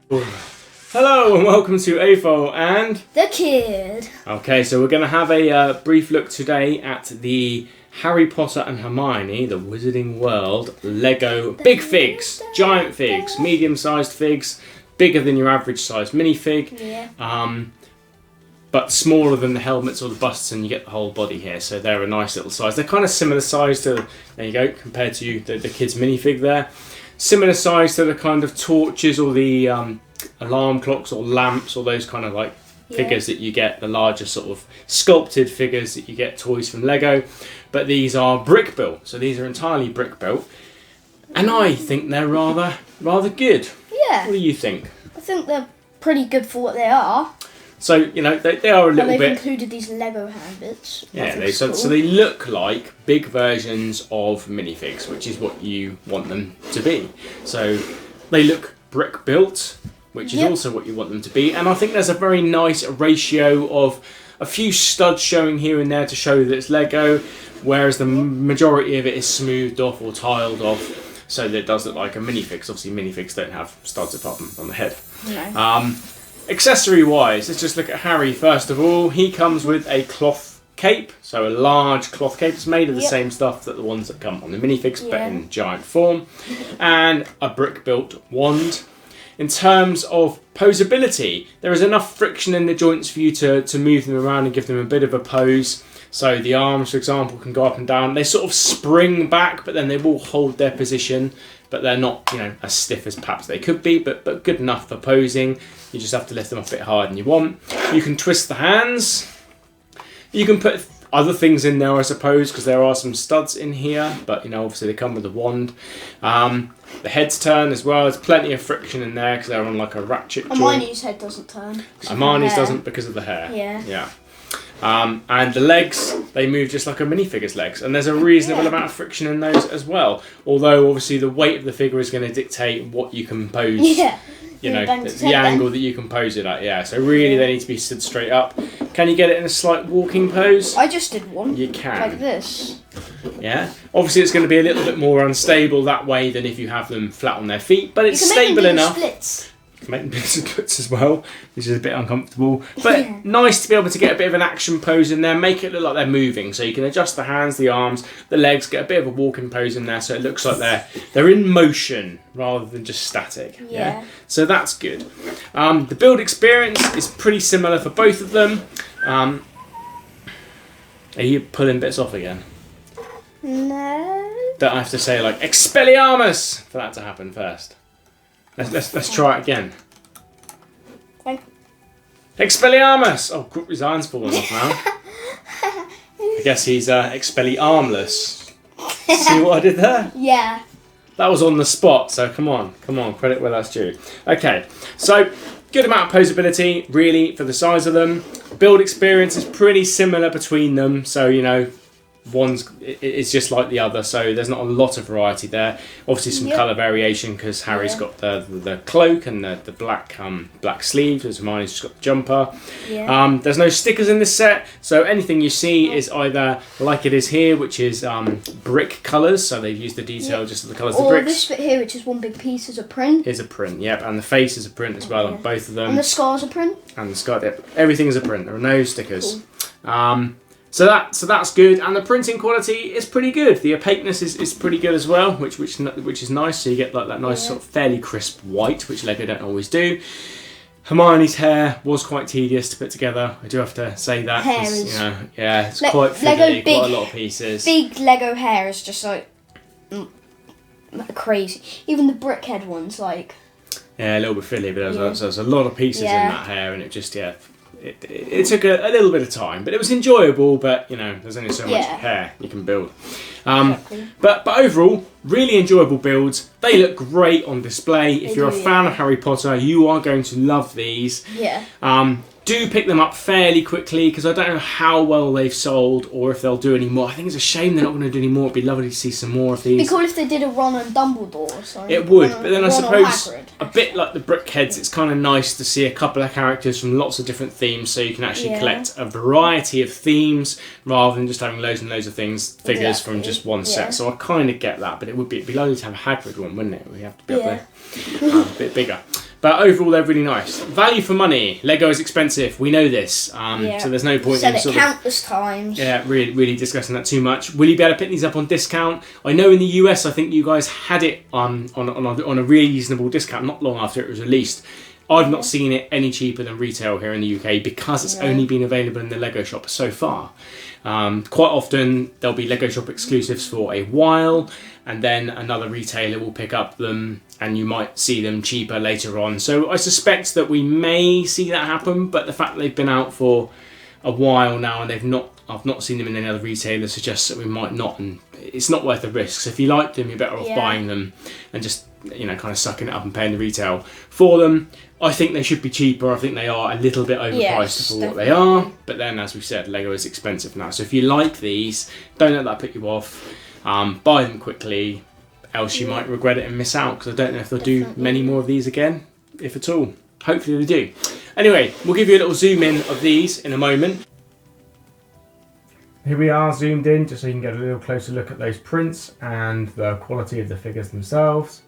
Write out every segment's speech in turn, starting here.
Hello and welcome to Afol and the Kid. Okay, so we're going to have a brief look today at the Harry Potter and Hermione, the Wizarding World Lego big figs, giant figs, medium-sized figs, bigger than your average sized minifig, but smaller than the helmets or the busts, and you get the whole body here. So they're a nice little size. They're kind of similar size to, there you go, compared to the kid's minifig there. Similar size to the kind of torches or the alarm clocks or lamps or those kind of like figures that you get, the larger sort of sculpted figures that you get toys from Lego. But these are brick built, so these are entirely brick built, and I think they're rather good. Yeah. What do you think? I think they're pretty good for what they are. So, you know, they are a little and they've bit... included these Lego hand bits. Yeah, so they look like big versions of minifigs, which is what you want them to be. So they look brick built, which is also what you want them to be. And I think there's a very nice ratio of a few studs showing here and there to show that it's Lego, whereas the majority of it is smoothed off or tiled off, so that it does look like a minifig. 'Cause obviously minifigs don't have studs apart from on the head. No. Accessory wise, let's just look at Harry first of all. He comes with a cloth cape, so a large cloth cape. It's made of the same stuff that the ones that come on the minifigs, but in giant form, and a brick built wand. In terms of posability, there is enough friction in the joints for you to move them around and give them a bit of a pose. So the arms, for example, can go up and down. They sort of spring back, but then they will hold their position. But they're not, you know, as stiff as perhaps they could be, but good enough for posing. You just have to lift them up a bit higher than you want. You can twist the hands. You can put other things in there, I suppose, because there are some studs in here. But, you know, obviously they come with a wand. The heads turn as well. There's plenty of friction in there because they're on like a ratchet joint. Hermione's head doesn't turn. Hermione's doesn't because of the hair. Yeah. And the legs, they move just like a minifigure's legs, and there's a reasonable amount of friction in those as well. Although obviously the weight of the figure is going to dictate what you can pose. You know, the angle that you can pose it at. Yeah. So really, they need to be stood straight up. Can you get it in a slight walking pose? I just did one. You can. Like this. Yeah. Obviously, it's going to be a little bit more unstable that way than if you have them flat on their feet, but it's stable enough. Splits. Make them splits as well, which is a bit uncomfortable, but nice to be able to get a bit of an action pose in there, make it look like they're moving, so you can adjust the hands, the arms, the legs, get a bit of a walking pose in there, so it looks like they're in motion rather than just static. So that's good. The build experience is pretty similar for both of them. Are you pulling bits off again? No. Don't I have to say like Expelliarmus for that to happen first? Let's try it again. Expelliarmus! Oh, his iron's fallen off now. I guess he's Expelliarmless. See what I did there? Yeah. That was on the spot, so come on, credit where that's due. Okay, so good amount of posability, really, for the size of them. Build experience is pretty similar between them, so, you know, one's it's just like the other, so there's not a lot of variety there. Obviously some colour variation because Harry's got the cloak and the black sleeves, as Hermione's just got the jumper. There's no stickers in this set, so anything you see is either like it is here, which is brick colours, so they've used the detail just of the colours of the bricks. This bit here, which is one big piece, is a print. Is a print, and the face is a print as well on both of them. And the scar's a print. And the scar, everything is a print. There are no stickers. Cool. So that's good, and the printing quality is pretty good. The opaqueness is pretty good as well, which is nice. So you get like that nice sort of fairly crisp white, which Lego don't always do. Hermione's hair was quite tedious to put together. I do have to say that. Hair is, you know, it's quite fiddly, quite a lot of pieces. Big Lego hair is just like crazy. Even the brickhead ones, like. Yeah, a little bit fiddly, but there's a lot of pieces in that hair, and it just It took a little bit of time, but it was enjoyable. But you know, there's only so much hair you can build. But overall, really enjoyable builds. They look great on display. If you're a fan of Harry Potter, you are going to love these. Do pick them up fairly quickly because I don't know how well they've sold or if they'll do any more. I think it's a shame they're not going to do any more. It'd be lovely to see some more of these. It'd be cool if they did a Ron and Dumbledore. Sorry. It would, but then I suppose a bit like the Brickheads, it's kind of nice to see a couple of characters from lots of different themes, so you can actually collect a variety of themes rather than just having loads and loads of figures from just one set. So I kind of get that, but it'd be lovely to have a Hagrid one, wouldn't it? We have to be up there a bit bigger. But overall, they're really nice. Value for money. Lego is expensive. We know this. So there's no point in said it countless times. Yeah, really discussing that too much. Will you be able to pick these up on discount? I know in the US, I think you guys had it on a reasonable discount not long after it was released. I've not seen it any cheaper than retail here in the UK because it's only been available in the Lego shop so far. Quite often there'll be Lego shop exclusives for a while, and then another retailer will pick up them and you might see them cheaper later on. So I suspect that we may see that happen, but the fact that they've been out for a while now and I've not seen them in any other retailer suggests that we might not, and it's not worth the risk. So if you like them, you're better off buying them and just, kind of sucking it up and paying the retail for them. I think they should be cheaper. I think they are a little bit overpriced for what they are. But then, as we said, Lego is expensive now. So if you like these, don't let that put you off. Buy them quickly, else you might regret it and miss out, because I don't know if they'll do many more of these again, if at all. Hopefully they do. Anyway, we'll give you a little zoom in of these in a moment. Here we are zoomed in just so you can get a little closer look at those prints and the quality of the figures themselves.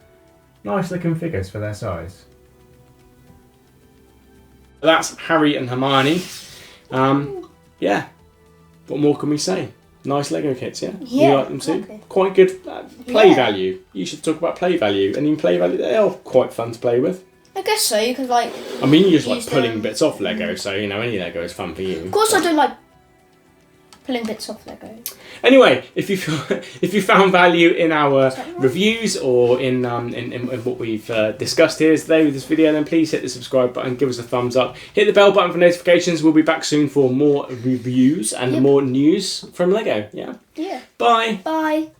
Nice looking figures for their size. That's Harry and Hermione. Yeah, what more can we say? Nice Lego kits, yeah? You like them too? Exactly. Quite good play value. You should talk about play value. And in play value, they are quite fun to play with. I guess so, because like... I mean, you just like pulling bits off Lego, so any Lego is fun for you. Of course I do like pulling bits off Lego. Anyway, if you found value in our reviews or in what we've discussed here today with this video, then please hit the subscribe button, give us a thumbs up, hit the bell button for notifications. We'll be back soon for more reviews and more news from Lego. Yeah. Yeah. Bye. Bye.